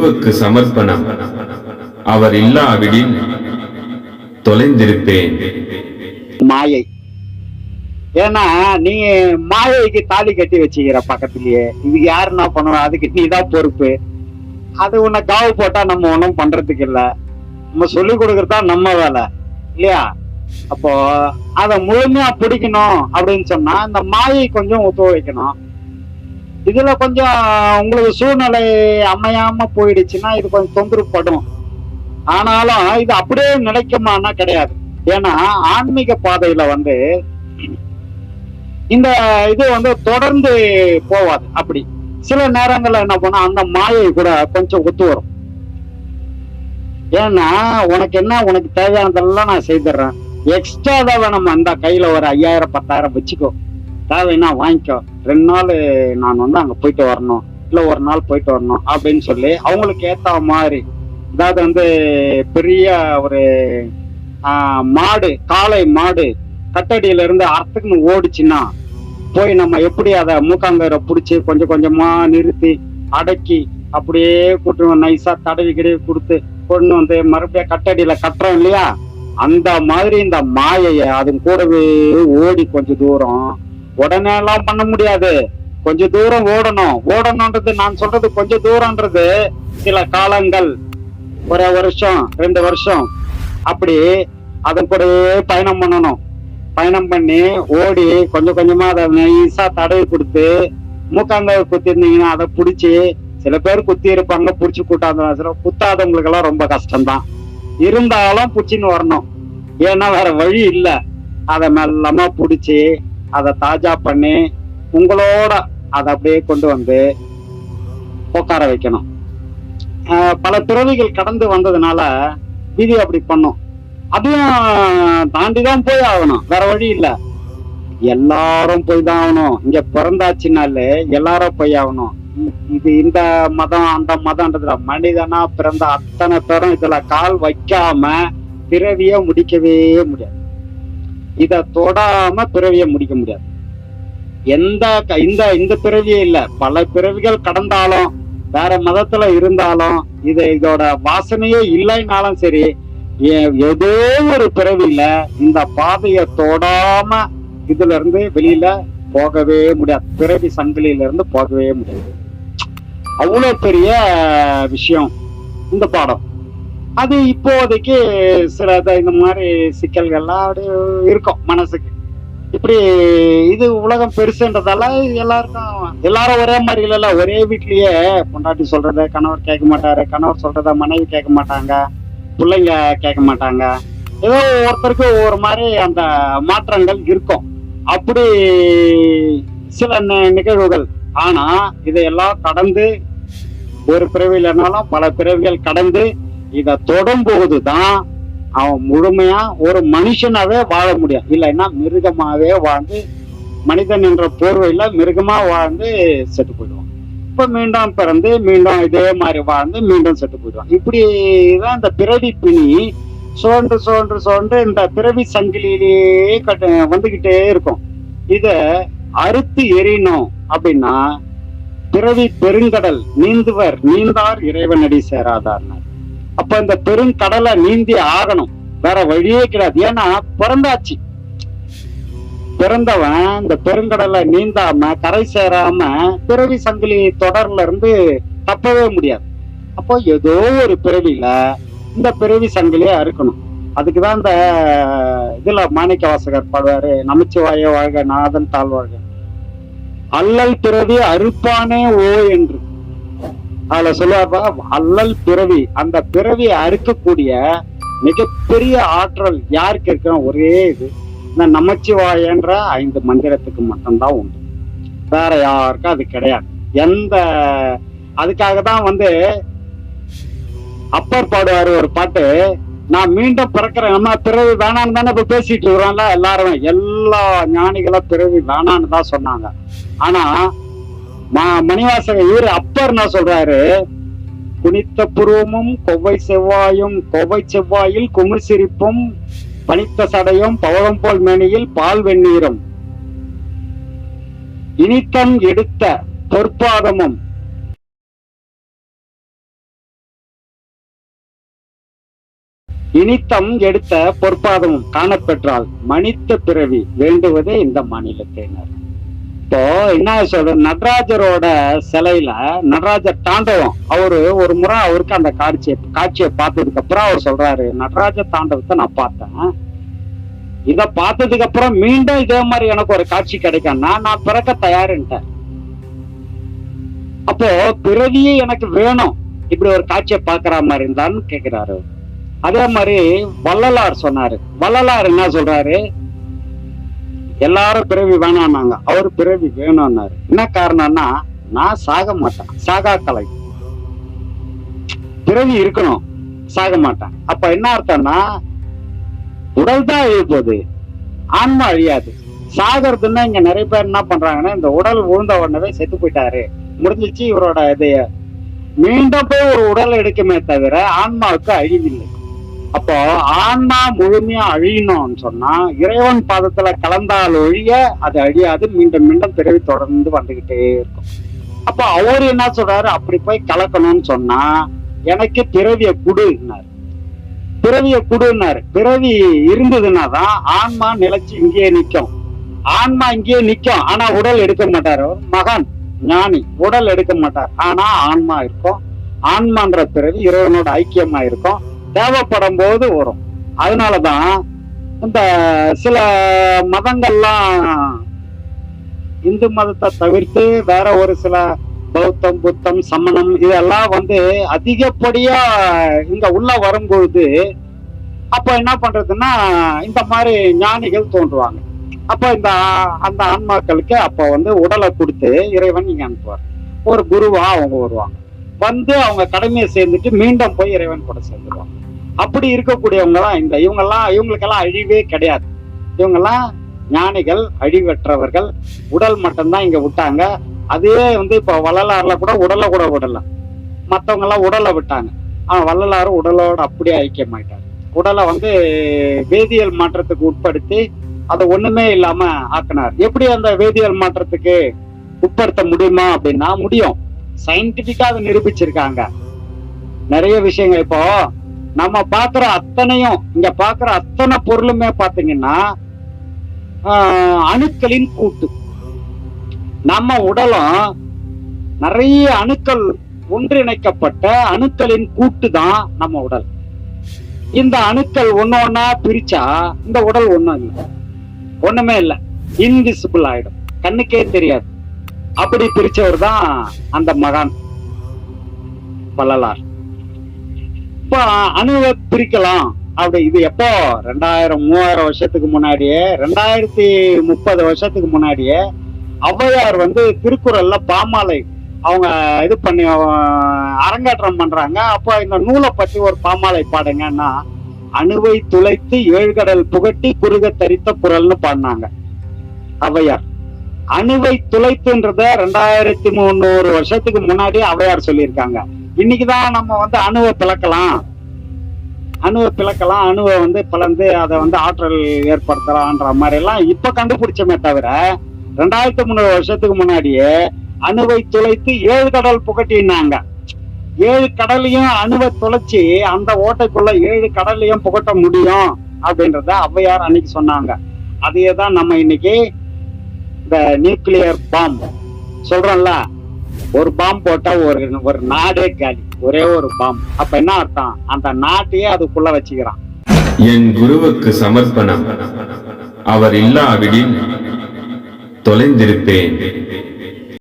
குருவுக்கு சமர்ப்பணம். அவர் இல்லாவிடில் தொலைந்திருப்பேன். மாயை. ஏன்னா நீ மாயைக்கு தாலி கட்டி வச்சுக்கிற பக்கத்திலேயே. இது யாரு என்ன பண்ணுவோம், அதுக்கு நீதான் பொறுப்பு. அது உன்னை காவு போட்டா நம்ம ஒண்ணும் பண்றதுக்கு இல்ல. நம்ம சொல்லி கொடுக்கறதா நம்ம வேலை இல்லையா? அப்போ அத முழுமையா பிடிக்கணும் அப்படின்னு சொன்னா இந்த மாயை கொஞ்சம் ஒத்துழைக்கணும். இதுல கொஞ்சம் உங்களுக்கு சூழ்நிலை அமையாம போயிடுச்சுன்னா இது கொஞ்சம் தொந்தரவுப்படும். ஆனாலும் இது அப்படியே நிலைக்குமானா கிடையாது. ஏன்னா ஆன்மீக பாதையில இந்த இது தொடர்ந்து போவாது. அப்படி சில நேரங்கள்ல என்ன பண்ணா அந்த மாயை கூட கொஞ்சம் ஒத்து வரும். ஏன்னா உனக்கு தேவையானதெல்லாம் நான் செய்துடுறேன், எக்ஸ்ட்ரா தான் வேணும், அந்த கையில ஒரு 5000 10,000 வச்சுக்கோ, தேவைன்னா வாங்கிக்கோ, 2 நாள் நான் அங்க போயிட்டு வரணும், இல்ல ஒரு நாள் போயிட்டு வரணும் அப்படின்னு சொல்லி அவங்களுக்கு ஏத்த மாதிரி. அதாவது பெரிய ஒரு மாடு, காளை மாடு கட்டடியில இருந்து அர்த்தக்குன்னு ஓடிச்சுன்னா போய் நம்ம எப்படி அதை மூக்காங்கரை பிடிச்சி கொஞ்சம் கொஞ்சமா நிறுத்தி அடக்கி அப்படியே கூட்டு நைஸா தடவி கிடவி கொடுத்து கொண்டு மறுபடியும் கட்டடியில கட்டுறோம் இல்லையா? அந்த மாதிரி இந்த மாயைய அது கூடவே ஓடி கொஞ்ச தூரம், உடனே எல்லாம் பண்ண முடியாது, கொஞ்ச தூரம் ஓடணும்ன்றது நான் சொல்றது கொஞ்ச தூரம்ன்றது சில காலங்கள், 1 வருஷம் 2 வருஷம் அப்படி அதன் கூடவே பயணம் பண்ணணும். பயணம் பண்ணி ஓடி கொஞ்சம் கொஞ்சமா அதை நைஸா தடவி கொடுத்து மூக்காங்க குத்திருந்தீங்கன்னா அதை பிடிச்சி, சில பேர் குத்தி இருப்பாங்க பிடிச்சி கூட்டாத, குத்தாதவங்களுக்கு எல்லாம் ரொம்ப கஷ்டம்தான். இருந்தாலும் பிடிச்சின்னு வரணும், ஏன்னா வேற வழி இல்லை. அதை மெல்லமா பிடிச்சி அதை தாஜா பண்ணி உங்களோட அதை அப்படியே கொண்டு உட்கார வைக்கணும். பல பிறவிகள் கடந்து வந்ததுனால விதி அப்படி பண்ணும். அதையும் தாண்டிதான் போய் ஆகணும், வேற வழி இல்ல. எல்லாரும் போய் தான் ஆகணும். இங்க பிறந்தாச்சுனாலே எல்லாரும் போய் ஆகணும். இது இந்த மதம் அந்த மதம்ன்றதுல மனிதனா பிறந்த அத்தனை பேரும் இதுல கால் வைக்காம பிறவிய முடிக்கவே முடியாது. இத தொடாம பிறவிய முடிக்க முடியாது. இந்த பிறவியே இல்ல, பல பிறவிகள் கடந்தாலும் வேற மதத்துல இருந்தாலும் இதோட வாசனையே இல்லைனாலும் சரி, ஏதோ ஒரு பிறவில இந்த பாதையை தொடாம இதுல இருந்து வெளியில போகவே முடியாது, பிறவி சங்கிலியில இருந்து போகவே முடியாது. அவ்வளவு பெரிய விஷயம் இந்த பாடம். அது இப்போதைக்கு சில இந்த மாதிரி சிக்கல்கள்லாம் அப்படி இருக்கும் மனசுக்கு. இப்படி இது உலகம் பெருசுன்றதால எல்லாரும் ஒரே மாதிரி இல்லைல்ல. ஒரே வீட்லயே பொண்டாட்டி சொல்றத கணவர் கேட்க மாட்டாரு, கணவர் சொல்றத மனைவி கேட்க மாட்டாங்க, பிள்ளைங்க கேட்க மாட்டாங்க. ஏதோ ஒருத்தருக்கு ஒவ்வொரு மாதிரி அந்த மாற்றங்கள் இருக்கும். அப்படி சில நிகழ்வுகள். ஆனா இதையெல்லாம் கடந்து ஒரு பிறவி இல்லைனாலும் பல பிறவிகள் கடந்து இதை தொடும் போதுதான் அவன் முழுமையா ஒரு மனுஷனாவே வாழ முடியும். இல்லைன்னா மிருகமாவே வாழ்ந்து, மனிதன் என்ற போர்வையில மிருகமா வாழ்ந்து செத்து போயிடுவான். இப்ப மீண்டும் பிறந்து மீண்டும் இதே மாதிரி வாழ்ந்து மீண்டும் செத்து போயிடுவான். இப்படிதான் இந்த பிறவி பிணி சோன்று இந்த பிறவி சங்கிலியிலேயே வந்துகிட்டே இருக்கும். இத அறுத்து எறியணும் அப்படின்னா பிறவி பெருங்கடல் நீந்தார் இறைவனடி சேராதார். அப்ப இந்த பெருங்கடலை நீந்தி ஆகணும், வேற வழியே கிடையாது. ஏன்னா பிறந்தாச்சு, பிறந்தவன் இந்த பெருங்கடலை நீந்தாம கரை சேராம பிறவி சங்கிலி தொடர்ல இருந்து தப்பவே முடியாது. அப்போ ஏதோ ஒரு பிறவியில இந்த பிறவி சங்கிலியை அறுக்கணும். அதுக்குதான் இந்த இதுல மாணிக்க வாசகர் பாடுவாரு, நமச்சிவாய வாழ்க நாதன் தாழ்வாழ்க, அல்லல் பிறவி அறுப்பானே ஓ என்று. அதுல சொல்லுவார்பா, அல்லல் பிறவி, அந்த பிறவியை அறுக்கக்கூடிய மிகப்பெரிய ஆற்றல் யாருக்கு இருக்கிற ஒரே இது இந்த நமச்சிவாயன்ற 5 மந்திரத்துக்கு மட்டும்தான் உண்டு, வேற யாருக்கும் அது கிடையாது. அதுக்காக தான் அப்பர் பாடுவாரு ஒரு பாட்டு, நான் மீண்டும் பிறக்கிறேன், நம்ம பிறவி வேணான்னு தானே இப்ப பேசிட்டு இருக்கிறோம்ல எல்லாரும். எல்லா ஞானிகளும் பிறவி வேணான்னு தான் சொன்னாங்க. ஆனா மணிவாசக இவரு அப்பர் என்ன சொல்றாரு, குனித்த புருவமும் கொவ்வை செவ்வாயில் குமிழ் சிரிப்பும் பனித்த சடையும் பவளம் போல் மேனியில் பால் வெந்நீரும் இனித்தம் எடுத்த பொற்பாதமும் இனித்தம் எடுத்த பொற்பாதமும் காணப்பெற்றால் மனித பிறவி வேண்டுவதே இந்த மாநிலத்தினர். இப்போ என்ன சொல்ற, நடராஜரோட சிலையில நடராஜர் தாண்டவம், அவரு ஒரு முறை அவருக்கு அந்த காட்சியை பார்த்ததுக்கு அப்புறம் அவர் சொல்றாரு, நடராஜ தாண்டவத்தை நான் பார்த்தேன், இத பார்த்ததுக்கு அப்புறம் மீண்டும் இதே மாதிரி எனக்கு ஒரு காட்சி கிடைக்கும்னா நான் பிறக்க தயாருன்ட்டேன். அப்போ பிறவியே எனக்கு வேணும், இப்படி ஒரு காட்சியை பாக்குற மாதிரி இருந்தான்னு கேக்குறாரு. அதே மாதிரி வள்ளலார் சொன்னாரு. வள்ளலார் என்ன சொல்றாரு, எல்லாரும் பிறவி வேணாம்னாங்க, அவரு பிறவி வேணும்னாரு. என்ன காரணம்னா, நான் சாக மாட்டேன், சாகா கலை, பிறவி இருக்கணும், சாக மாட்டேன். அப்ப என்ன அர்த்தம்னா, உடல் தான் அழிய போகுது, ஆன்மா அழியாது. சாகிறதுன்னா இங்க நிறைய பேர் என்ன பண்றாங்கன்னா, இந்த உடல் விழுந்த உடனே செத்து போயிட்டாரு, முடிஞ்சிச்சு இவரோட இதைய, மீண்டும் போய் ஒரு உடல் எடுக்குமே தவிர ஆன்மாவுக்கு அழிவில்லை. அப்போ ஆன்மா முழுமையா அழியணும்னு சொன்னா இறைவன் பாதத்துல கலந்தால் ஒழிய அது அழியாது, மீண்டும் மீண்டும் பிறவி தொடர்ந்து வந்துகிட்டே இருக்கும். அப்போ அவரு என்ன சொல்றாரு, அப்படி போய் கலக்கணும்னு சொன்னா எனக்கு பிறவிய குடுனாரு, பிறவிய குடுனாரு. பிறவி இருந்ததுன்னா தான் ஆன்மா நிலைச்சு இங்கேயே நிக்கும். ஆன்மா இங்கேயே நிக்கும், ஆனா உடல் எடுக்க மாட்டாரு. மகான் ஞானி உடல் எடுக்க மாட்டார், ஆனா ஆன்மா இருக்கும். ஆன்மான்ற பிறவி இறைவனோட ஐக்கியமா இருக்கும், தேவைப்படும் போது வரும். அதனாலதான் இந்த சில மதங்கள்லாம், இந்து மதத்தை தவிர்த்து வேற ஒரு சில பௌத்தம், புத்தம், சமணம் இதெல்லாம் அதிகப்படியா இங்க உள்ள வரும்பொழுது அப்ப என்ன பண்றதுன்னா இந்த மாதிரி ஞானிகள் தோன்றுவாங்க. அப்ப அந்த ஆன்மாக்களுக்கு அப்ப உடலை கொடுத்து இறைவன் இங்க அனுப்புவார். ஒரு குருவா அவங்க வருவாங்க, அவங்க கடமையை சேர்ந்துட்டு மீண்டும் போய் இறைவன் கூட சேர்ந்துருவாங்க. அப்படி இருக்கக்கூடியவங்க தான் இவங்களுக்கெல்லாம் அழிவே கிடையாது. இவங்கெல்லாம் ஞானிகள், அழிவற்றவர்கள். உடல் மட்டும்தான் இங்க விட்டாங்க. அதே இப்ப வள்ளலாறுல கூட உடலை கூட விடலாம், மத்தவங்க எல்லாம் உடலை விட்டாங்க. ஆனா வள்ளலாறு உடலோட அப்படியே ஐக்கியமாயிட்டாரு. உடலை வேதியியல் மாற்றத்துக்கு உட்படுத்தி அதை ஒண்ணுமே இல்லாம ஆக்கினார். எப்படி அந்த வேதியியல் மாற்றத்துக்கு உட்படுத்த முடியுமா அப்படின்னா முடியும். சயின்டிபிக்கா அதை நிரூபிச்சிருக்காங்க நிறைய விஷயங்கள். இப்போ நம்ம பாக்குற அத்தனையும், இங்க பாக்குற அத்தனை பொருளுமே பாத்தீங்கன்னா அணுக்களின் கூட்டு. நம்ம உடலும் நிறைய அணுக்கள் ஒன்றிணைக்கப்பட்ட அணுக்களின் கூட்டு தான் நம்ம உடல். இந்த அணுக்கள் ஒன்னா பிரிச்சா இந்த உடல் ஒண்ணுமே இல்லை, இன்விசிபிள் ஆயிடும், கண்ணுக்கே தெரியாது. அப்படி பிரிச்சவர் தான் அந்த மகான் வள்ளலார். இப்ப அணுவை பிரிக்கலாம் அப்படி, இது எப்போ 2000-3000 வருஷத்துக்கு முன்னாடியே, 2030 வருஷத்துக்கு முன்னாடியே ஔவையார் திருக்குறள்ல பாமாலை அவங்க இது பண்ணி அரங்கேற்றம் பண்றாங்க. அப்போ இந்த நூலை பத்தி ஒரு பாமாலை பாடுங்கன்னா, அணுவை துளைத்து 7 கடல் புகட்டி குறுக தரித்த குறள்னு பாடினாங்க ஔவையார். அணுவை துளைத்துன்றத 2300 வருஷத்துக்கு முன்னாடி ஔவையார் சொல்லியிருக்காங்க. இன்னைக்குதான் நம்ம அணுவை பிளக்கலாம், அணுவை பிளந்து அதை ஆற்றல் ஏற்படுத்தலான்ற மாதிரி எல்லாம் இப்ப கண்டுபிடிச்சமே தவிர 2300 வருஷத்துக்கு முன்னாடியே அணுவை துளைத்து 7 கடல் புகட்டினாங்க. 7 கடலையும் அணுவை துளைச்சி அந்த ஓட்டைக்குள்ள 7 கடலையும் புகட்ட முடியும் அப்படின்றத ஔவையார் அன்னைக்கு சொன்னாங்க. அதையேதான் நம்ம இன்னைக்கு இந்த நியூக்ளியர் பாம்பு சொல்றோம்ல, ஒரு பாம்பு போட்டா ஒரு நாடே காலி, ஒரே ஒரு பாம்பு. அப்ப என்ன அர்த்தம், அந்த நாட்டையே அதுக்குள்ள வச்சுக்கிறான். என் குருவுக்கு சமர்ப்பணம். அவர் இல்லாவிடில் தொலைந்திருப்பேன்.